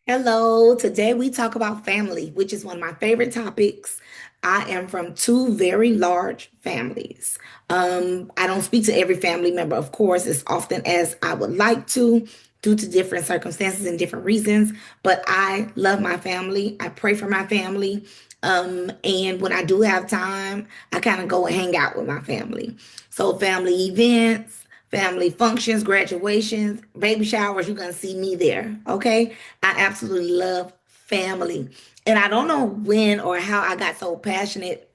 Hello, today we talk about family, which is one of my favorite topics. I am from two very large families. I don't speak to every family member, of course, as often as I would like to, due to different circumstances and different reasons. But I love my family. I pray for my family. And when I do have time, I kind of go and hang out with my family. So, family events, family functions, graduations, baby showers, you're going to see me there. Okay. I absolutely love family. And I don't know when or how I got so passionate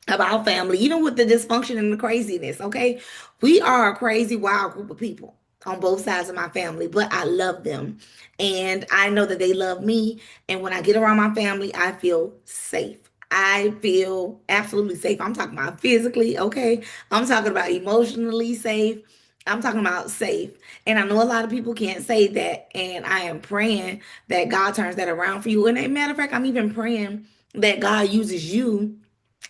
about family, even with the dysfunction and the craziness. Okay. We are a crazy, wild group of people on both sides of my family, but I love them. And I know that they love me. And when I get around my family, I feel safe. I feel absolutely safe. I'm talking about physically, okay? I'm talking about emotionally safe. I'm talking about safe. And I know a lot of people can't say that. And I am praying that God turns that around for you. And as a matter of fact, I'm even praying that God uses you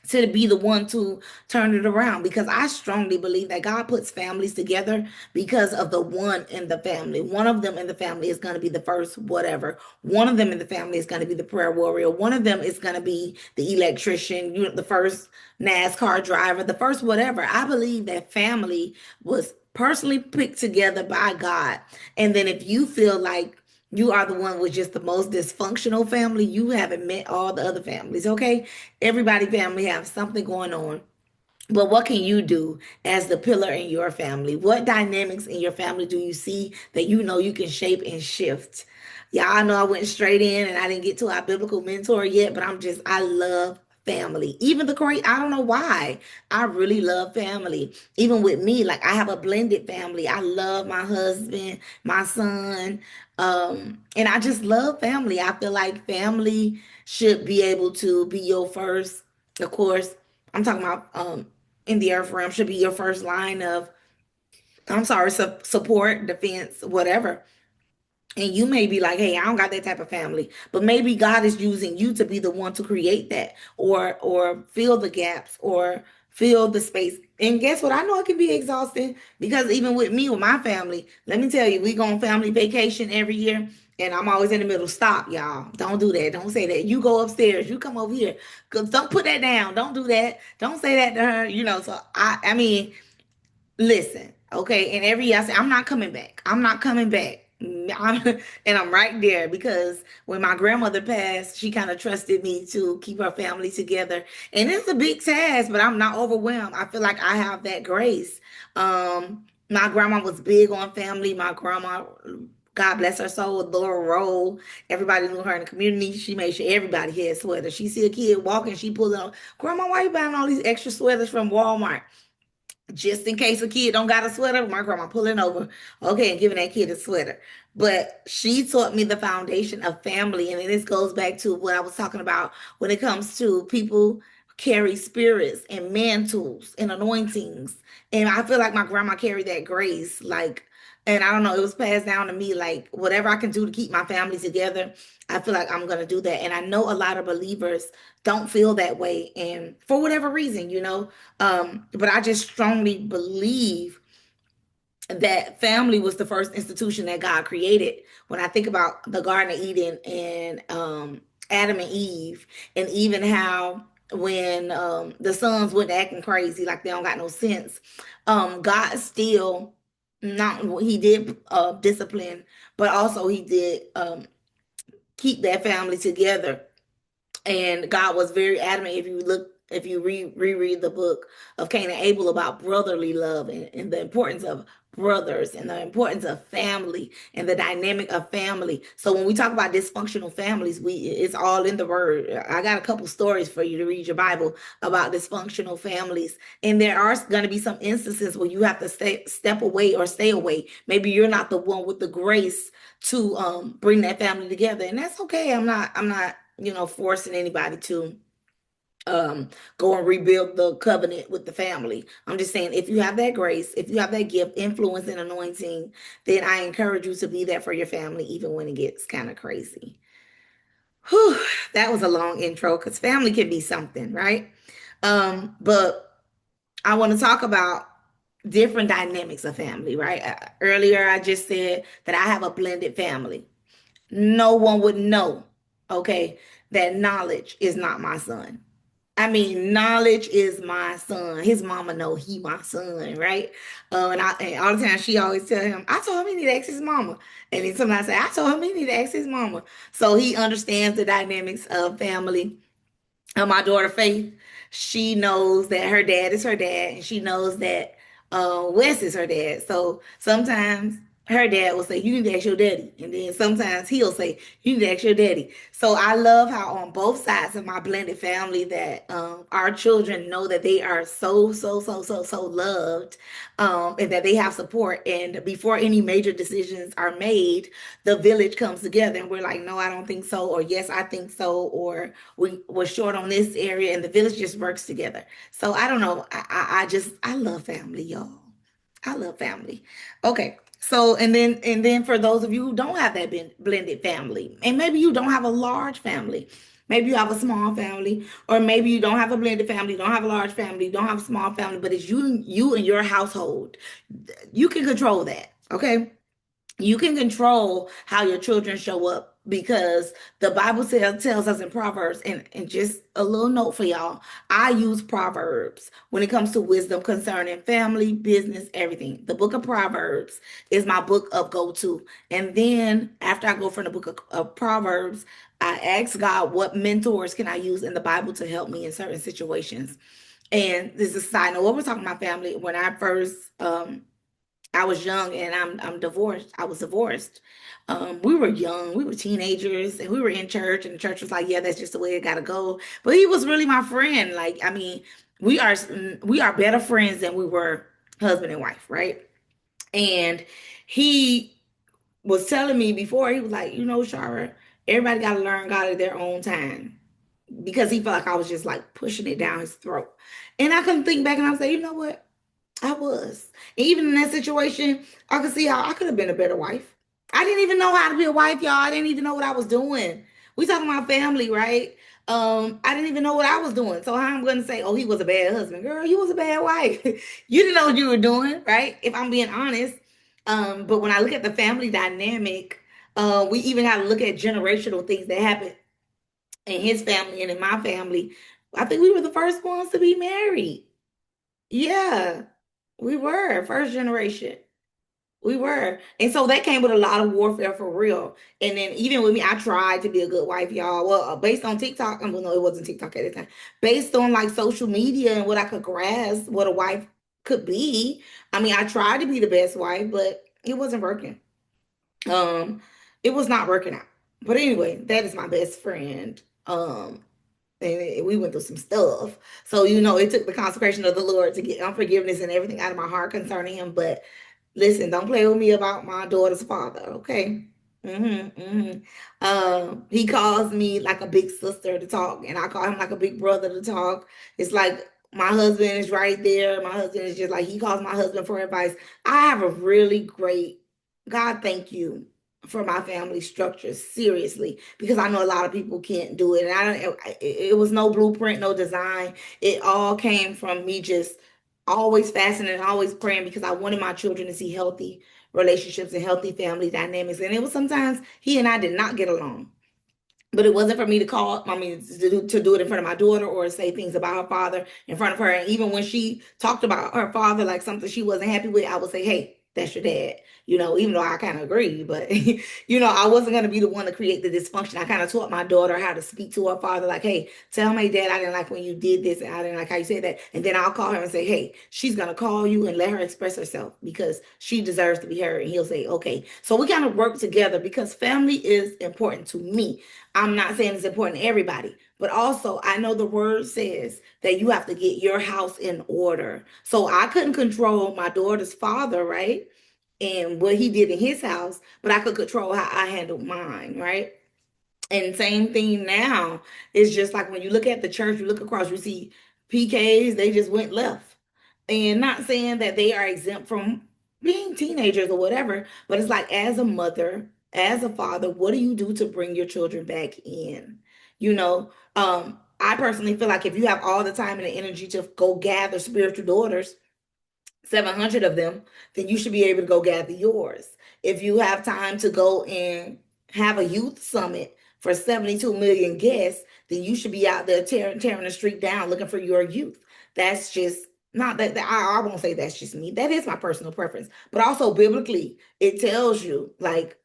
to be the one to turn it around because I strongly believe that God puts families together because of the one in the family. One of them in the family is going to be the first whatever. One of them in the family is going to be the prayer warrior. One of them is going to be the electrician, the first NASCAR driver, the first whatever. I believe that family was personally picked together by God. And then if you feel like you are the one with just the most dysfunctional family, you haven't met all the other families, okay? Everybody family have something going on. But what can you do as the pillar in your family? What dynamics in your family do you see that you know you can shape and shift? Y'all know I went straight in and I didn't get to our biblical mentor yet, but I love family. Even the great, I don't know why. I really love family. Even with me, like I have a blended family. I love my husband, my son, and I just love family. I feel like family should be able to be your first, of course. I'm talking about in the earth realm should be your first line of, I'm sorry, support, defense, whatever. And you may be like, hey, I don't got that type of family. But maybe God is using you to be the one to create that or fill the gaps or fill the space. And guess what? I know it can be exhausting because even with me, with my family, let me tell you, we go on family vacation every year. And I'm always in the middle. Stop, y'all. Don't do that. Don't say that. You go upstairs. You come over here. 'Cause don't put that down. Don't do that. Don't say that to her. So I mean, listen, okay, and every year I say, I'm not coming back. I'm not coming back. And I'm right there because when my grandmother passed, she kind of trusted me to keep her family together. And it's a big task, but I'm not overwhelmed. I feel like I have that grace. My grandma was big on family. My grandma, God bless her soul, Laura Roll. Everybody knew her in the community. She made sure everybody had sweaters. She see a kid walking, she pulled on, Grandma, why you buying all these extra sweaters from Walmart? Just in case a kid don't got a sweater, my grandma pulling over, okay, and giving that kid a sweater. But she taught me the foundation of family, and then this goes back to what I was talking about when it comes to people carry spirits and mantles and anointings, and I feel like my grandma carried that grace, like, and I don't know, it was passed down to me, like whatever I can do to keep my family together. I feel like I'm gonna do that, and I know a lot of believers don't feel that way, and for whatever reason, but I just strongly believe that family was the first institution that God created. When I think about the Garden of Eden and Adam and Eve, and even how when the sons went acting crazy, like they don't got no sense, God still not he did discipline, but also he did keep that family together, and God was very adamant. If you reread the book of Cain and Abel about brotherly love and the importance of brothers and the importance of family and the dynamic of family. So when we talk about dysfunctional families, it's all in the word. I got a couple stories for you to read your Bible about dysfunctional families. And there are going to be some instances where you have to step away or stay away. Maybe you're not the one with the grace to bring that family together. And that's okay. I'm not forcing anybody to go and rebuild the covenant with the family. I'm just saying, if you have that grace, if you have that gift, influence, and anointing, then I encourage you to be there for your family, even when it gets kind of crazy. Whew, that was a long intro because family can be something, right? But I want to talk about different dynamics of family, right? Earlier, I just said that I have a blended family. no one would know, okay, that knowledge is not my son. I mean, knowledge is my son. His mama know he my son, right? And all the time she always tell him, I told him he need to ask his mama. And then sometimes I say, I told him he need to ask his mama. So he understands the dynamics of family. My daughter Faith, she knows that her dad is her dad, and she knows that Wes is her dad. So sometimes her dad will say, "You need to ask your daddy," and then sometimes he'll say, "You need to ask your daddy." So I love how on both sides of my blended family that our children know that they are so loved, and that they have support. And before any major decisions are made, the village comes together, and we're like, "No, I don't think so," or "Yes, I think so," or we're short on this area, and the village just works together. So I don't know. I love family, y'all. I love family. Okay. So and then for those of you who don't have that blended family, and maybe you don't have a large family, maybe you have a small family, or maybe you don't have a blended family, don't have a large family, don't have a small family, but it's you and your household. You can control that. Okay, you can control how your children show up because the Bible tells us in Proverbs, and just a little note for y'all, I use Proverbs when it comes to wisdom concerning family, business, everything. The book of Proverbs is my book of go-to. And then after I go from the book of Proverbs, I ask God what mentors can I use in the Bible to help me in certain situations. And this is a side note. What we're talking about family. When I first I was young and I'm divorced. I was divorced. We were young, we were teenagers, and we were in church, and the church was like, "Yeah, that's just the way it gotta go." But he was really my friend. Like, I mean, we are we are better friends than we were husband and wife, right? And he was telling me before, he was like, Shara, everybody gotta learn God at their own time, because he felt like I was just like pushing it down his throat. And I couldn't think back, and I was like, you know what? I was. And even in that situation, I could see how I could have been a better wife. I didn't even know how to be a wife, y'all. I didn't even know what I was doing. We talking about family, right? I didn't even know what I was doing. So how I'm gonna say, oh, he was a bad husband. Girl, you was a bad wife. You didn't know what you were doing, right? If I'm being honest. But when I look at the family dynamic, we even have to look at generational things that happened in his family and in my family. I think we were the first ones to be married. Yeah, we were first generation. We were. And so that came with a lot of warfare for real. And then even with me, I tried to be a good wife, y'all. Well, based on TikTok, well, no, it wasn't TikTok at the time. Based on like social media and what I could grasp, what a wife could be. I mean, I tried to be the best wife, but it wasn't working. Um, it was not working out. But anyway, that is my best friend. And we went through some stuff. So, it took the consecration of the Lord to get unforgiveness and everything out of my heart concerning him. But listen, don't play with me about my daughter's father, okay? He calls me like a big sister to talk, and I call him like a big brother to talk. It's like my husband is right there. My husband is just like he calls my husband for advice. I have a really great God, thank you for my family structure, seriously, because I know a lot of people can't do it. And I don't, it was no blueprint, no design. It all came from me just always fasting and always praying because I wanted my children to see healthy relationships and healthy family dynamics. And it was sometimes he and I did not get along. But it wasn't for me to call, I mean, to do it in front of my daughter or say things about her father in front of her. And even when she talked about her father, like something she wasn't happy with, I would say, hey, that's your dad. Even though I kind of agree, but I wasn't going to be the one to create the dysfunction. I kind of taught my daughter how to speak to her father, like, hey, tell my dad I didn't like when you did this and I didn't like how you said that. And then I'll call her and say, hey, she's going to call you and let her express herself because she deserves to be heard. And he'll say, okay. So we kind of work together because family is important to me. I'm not saying it's important to everybody, but also I know the word says that you have to get your house in order. So I couldn't control my daughter's father, right? And what he did in his house, but I could control how I handled mine, right? And same thing now. It's just like when you look at the church, you look across, you see PKs, they just went left. And not saying that they are exempt from being teenagers or whatever, but it's like as a mother, as a father, what do you do to bring your children back in? I personally feel like if you have all the time and the energy to go gather spiritual daughters, 700 of them, then you should be able to go gather yours. If you have time to go and have a youth summit for 72 million guests, then you should be out there tearing the street down looking for your youth. That's just not I won't say that's just me. That is my personal preference. But also biblically, it tells you like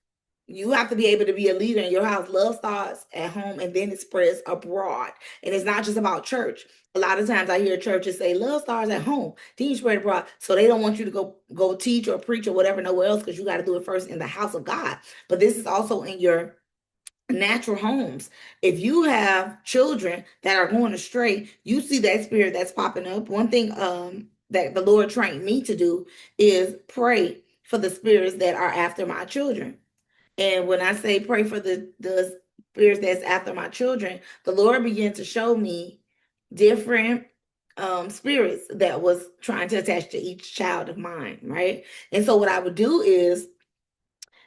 you have to be able to be a leader in your house. Love starts at home and then it spreads abroad. And it's not just about church. A lot of times I hear churches say love starts at home, then you spread abroad. So they don't want you to go teach or preach or whatever nowhere else because you got to do it first in the house of God. But this is also in your natural homes. If you have children that are going astray, you see that spirit that's popping up. One thing that the Lord trained me to do is pray for the spirits that are after my children. And when I say pray for the spirits that's after my children, the Lord began to show me different spirits that was trying to attach to each child of mine, right? And so what I would do is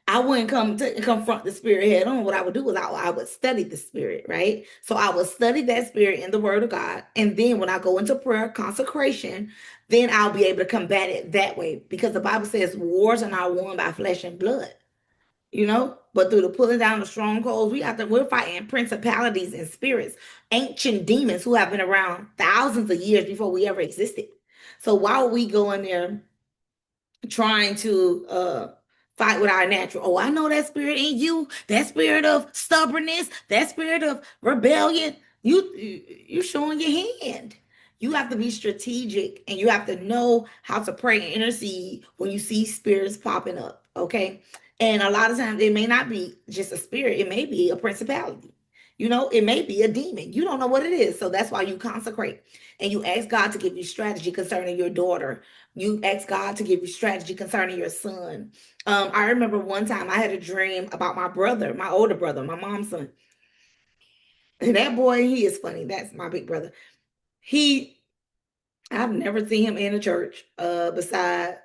I wouldn't come to confront the spirit head on. What I would do is I would study the spirit, right? So I would study that spirit in the word of God. And then when I go into prayer, consecration, then I'll be able to combat it that way. Because the Bible says wars are not won by flesh and blood, but through the pulling down of strongholds, we're fighting principalities and spirits, ancient demons who have been around thousands of years before we ever existed. So why would we go in there trying to fight with our natural? Oh, I know that spirit in you, that spirit of stubbornness, that spirit of rebellion. You showing your hand. You have to be strategic and you have to know how to pray and intercede when you see spirits popping up. Okay. And a lot of times it may not be just a spirit, it may be a principality. It may be a demon. You don't know what it is. So that's why you consecrate and you ask God to give you strategy concerning your daughter. You ask God to give you strategy concerning your son. I remember one time I had a dream about my brother, my older brother, my mom's son. And that boy, he is funny. That's my big brother. He I've never seen him in a church, besides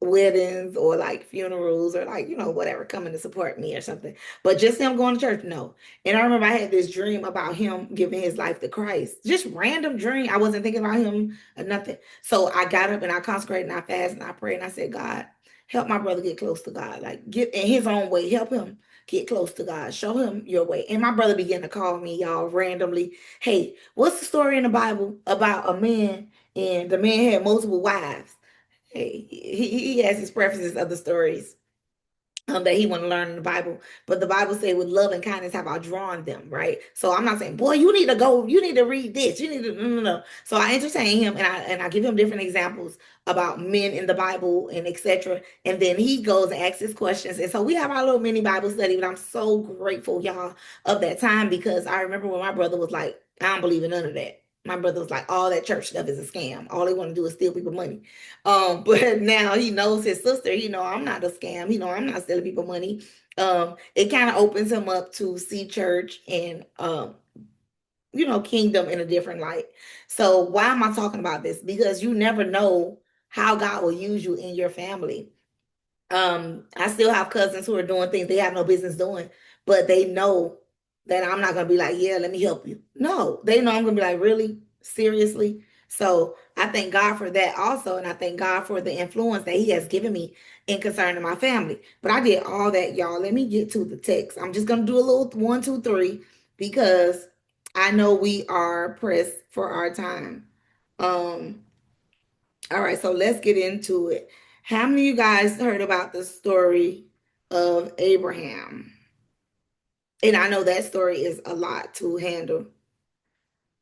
weddings or like funerals or like, whatever, coming to support me or something. But just him going to church, no. And I remember I had this dream about him giving his life to Christ. Just random dream. I wasn't thinking about him or nothing. So I got up and I consecrated and I fasted and I prayed and I said, God, help my brother get close to God. Like get in his own way, help him get close to God. Show him your way. And my brother began to call me, y'all, randomly. Hey, what's the story in the Bible about a man and the man had multiple wives? Hey, he has his preferences of the stories that he want to learn in the Bible. But the Bible say with love and kindness have I drawn them, right? So I'm not saying, boy, you need to read this. You need to no. So I entertain him and I give him different examples about men in the Bible and etc. And then he goes and asks his questions. And so we have our little mini Bible study, but I'm so grateful, y'all, of that time because I remember when my brother was like, I don't believe in none of that. My brother was like, all that church stuff is a scam. All they want to do is steal people money. But now he knows his sister. I'm not a scam. I'm not stealing people money. It kind of opens him up to see church and kingdom in a different light. So why am I talking about this? Because you never know how God will use you in your family. I still have cousins who are doing things they have no business doing, but they know that I'm not gonna be like, yeah, let me help you. No, they know I'm gonna be like, really, seriously. So I thank God for that also, and I thank God for the influence that He has given me in concerning my family. But I did all that, y'all. Let me get to the text. I'm just gonna do a little one, two, three, because I know we are pressed for our time. Um, all right, so let's get into it. How many of you guys heard about the story of Abraham? And I know that story is a lot to handle.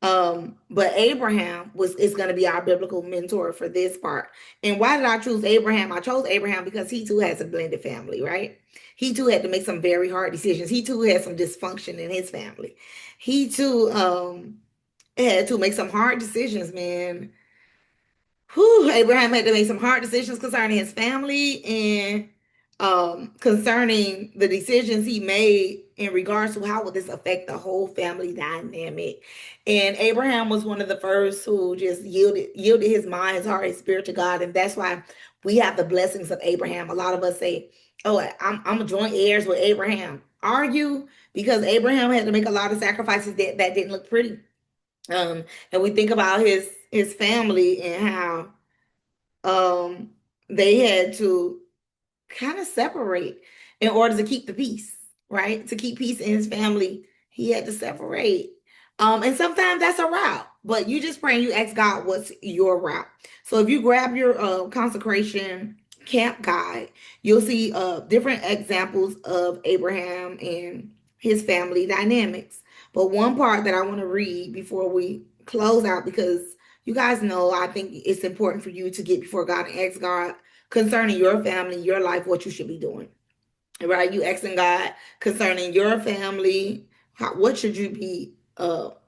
But Abraham is going to be our biblical mentor for this part. And why did I choose Abraham? I chose Abraham because he too has a blended family, right? He too had to make some very hard decisions. He too had some dysfunction in his family. He too had to make some hard decisions, man. Abraham had to make some hard decisions concerning his family and concerning the decisions he made in regards to how would this affect the whole family dynamic. And Abraham was one of the first who just yielded his mind, his heart, his spirit to God, and that's why we have the blessings of Abraham. A lot of us say, "Oh, I'm joint heirs with Abraham." Are you? Because Abraham had to make a lot of sacrifices that didn't look pretty. And we think about his family and how um they had to kind of separate in order to keep the peace, right? To keep peace in his family, he had to separate. And sometimes that's a route, but you just pray and you ask God what's your route. So if you grab your consecration camp guide, you'll see different examples of Abraham and his family dynamics. But one part that I want to read before we close out, because you guys know I think it's important for you to get before God and ask God concerning your family, your life, what you should be doing, right? You asking God concerning your family, what should you be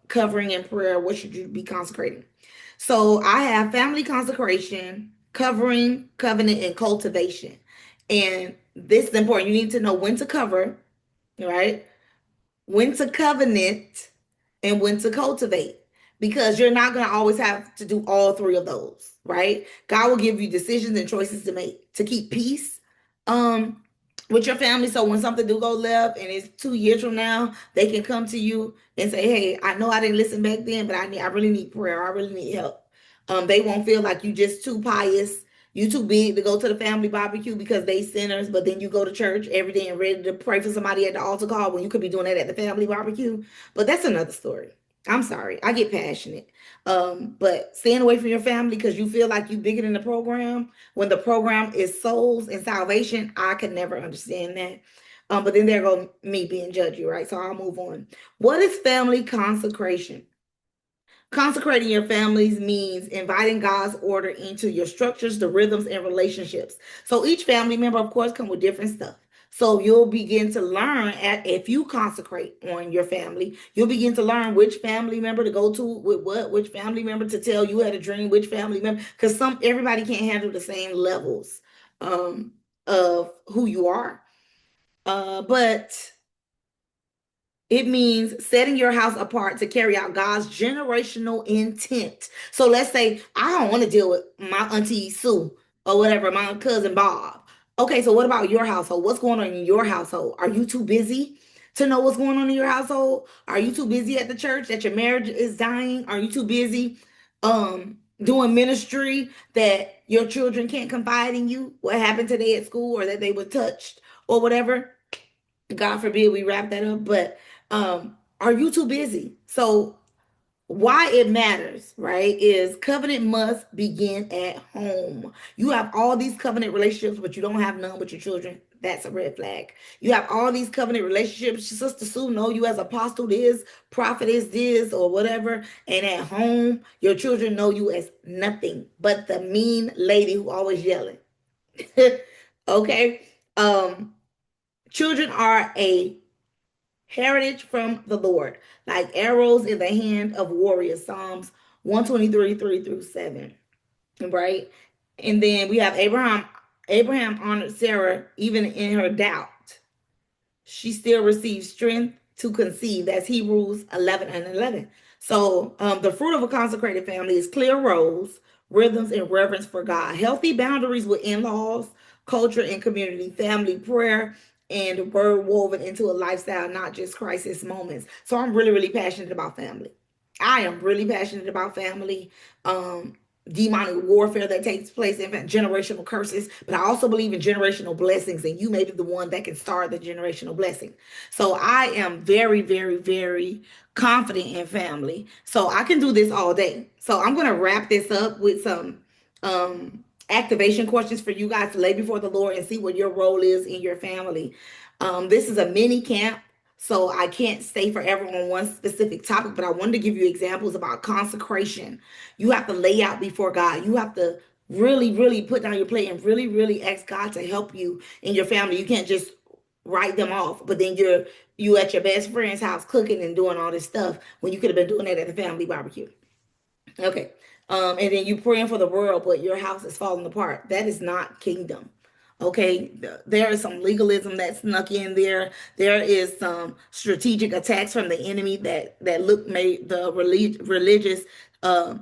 covering in prayer? What should you be consecrating? So I have family consecration, covering, covenant, and cultivation. And this is important. You need to know when to cover, right? When to covenant, and when to cultivate, because you're not going to always have to do all three of those, right? God will give you decisions and choices to make to keep peace um with your family, so when something do go left and it's 2 years from now, they can come to you and say, hey, I know I didn't listen back then, but I really need prayer, I really need help. They won't feel like you just too pious, you too big to go to the family barbecue because they sinners, but then you go to church every day and ready to pray for somebody at the altar call when you could be doing that at the family barbecue. But that's another story. I'm sorry, I get passionate. But staying away from your family because you feel like you bigger than the program when the program is souls and salvation, I could never understand that. But then there go me being judgy, right? So I'll move on. What is family consecration? Consecrating your families means inviting God's order into your structures, the rhythms, and relationships. So each family member, of course, come with different stuff. So you'll begin to learn if you consecrate on your family, you'll begin to learn which family member to go to with what, which family member to tell you had a dream, which family member, because everybody can't handle the same levels um, of who you are. But it means setting your house apart to carry out God's generational intent. So let's say I don't want to deal with my auntie Sue or whatever, my cousin Bob. Okay, so what about your household? What's going on in your household? Are you too busy to know what's going on in your household? Are you too busy at the church that your marriage is dying? Are you too busy doing ministry that your children can't confide in you? What happened today at school, or that they were touched or whatever? God forbid we wrap that up, but are you too busy? So why it matters, right, is covenant must begin at home. You have all these covenant relationships, but you don't have none with your children. That's a red flag. You have all these covenant relationships. Sister Sue know you as apostle this, prophet is this, or whatever. And at home, your children know you as nothing but the mean lady who always yelling. Okay. Um, Children are a heritage from the Lord, like arrows in the hand of warriors. Psalms 123, 3 through 7. Right? And then we have Abraham. Abraham honored Sarah even in her doubt. She still receives strength to conceive. That's Hebrews 11 and 11. So the fruit of a consecrated family is clear roles, rhythms, and reverence for God. Healthy boundaries with in-laws, culture and community, family prayer, and word woven into a lifestyle, not just crisis moments. So I'm really, really passionate about family. I am really passionate about family. Demonic warfare that takes place in generational curses, but I also believe in generational blessings, and you may be the one that can start the generational blessing. So I am very, very, very confident in family. So I can do this all day. So I'm going to wrap this up with some activation questions for you guys to lay before the Lord and see what your role is in your family. This is a mini camp, so I can't stay forever on one specific topic, but I wanted to give you examples about consecration. You have to lay out before God. You have to really, really put down your plate and really, really ask God to help you in your family. You can't just write them off, but then you at your best friend's house cooking and doing all this stuff when you could have been doing that at the family barbecue. Okay. And then you praying for the world, but your house is falling apart. That is not kingdom. Okay, there is some legalism that snuck in there. There is some strategic attacks from the enemy that look made the religious uh,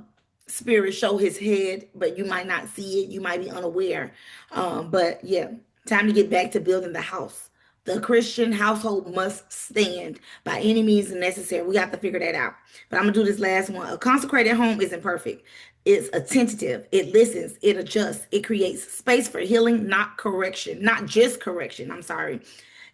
spirit show his head, but you might not see it. You might be unaware. But yeah, time to get back to building the house. The Christian household must stand by any means necessary. We have to figure that out. But I'm gonna do this last one. A consecrated home isn't perfect. It's attentive. It listens. It adjusts. It creates space for healing, not correction, not just correction. I'm sorry.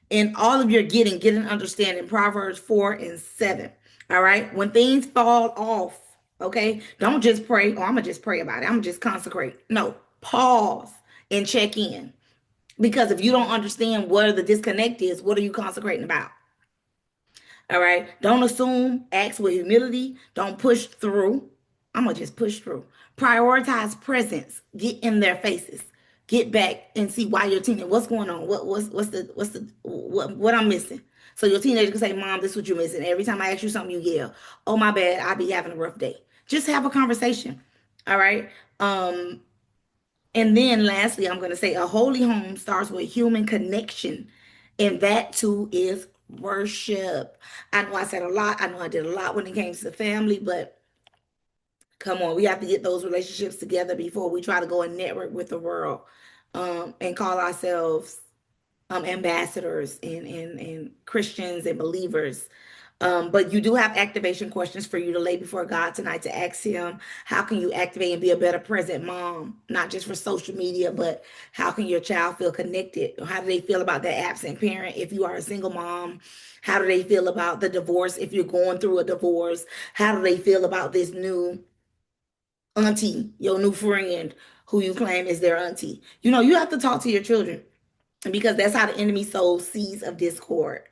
In all of your getting, get an understanding. Proverbs 4 and 7. All right. When things fall off, okay, don't just pray, oh, I'm going to just pray about it. I'm going to just consecrate. No, pause and check in. Because if you don't understand where the disconnect is, what are you consecrating about? All right. Don't assume, ask with humility. Don't push through. I'm going to just push through. Prioritize presence. Get in their faces. Get back and see why your teenager, what's going on? What I'm missing? So your teenager can say, Mom, this is what you're missing. Every time I ask you something, you yell, oh, my bad. I be having a rough day. Just have a conversation. All right. And then lastly, I'm going to say a holy home starts with human connection. And that too is worship. I know I said a lot. I know I did a lot when it came to the family, but come on, we have to get those relationships together before we try to go and network with the world, and call ourselves ambassadors and Christians and believers. But you do have activation questions for you to lay before God tonight to ask Him, how can you activate and be a better present mom, not just for social media, but how can your child feel connected? How do they feel about their absent parent if you are a single mom? How do they feel about the divorce if you're going through a divorce? How do they feel about this new auntie, your new friend who you claim is their auntie? You have to talk to your children because that's how the enemy sows seeds of discord.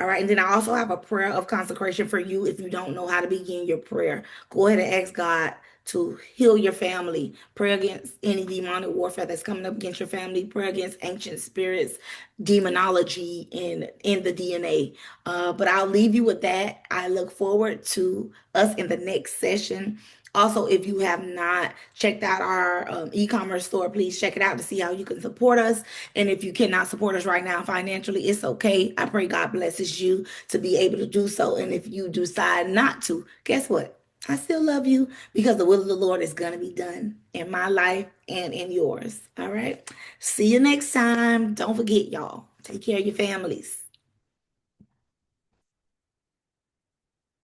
All right. And then I also have a prayer of consecration for you if you don't know how to begin your prayer. Go ahead and ask God to heal your family. Pray against any demonic warfare that's coming up against your family. Pray against ancient spirits, demonology in the DNA. But I'll leave you with that. I look forward to us in the next session. Also, if you have not checked out our e-commerce store, please check it out to see how you can support us. And if you cannot support us right now financially, it's okay. I pray God blesses you to be able to do so. And if you decide not to, guess what? I still love you because the will of the Lord is going to be done in my life and in yours. All right. See you next time. Don't forget, y'all. Take care of your families.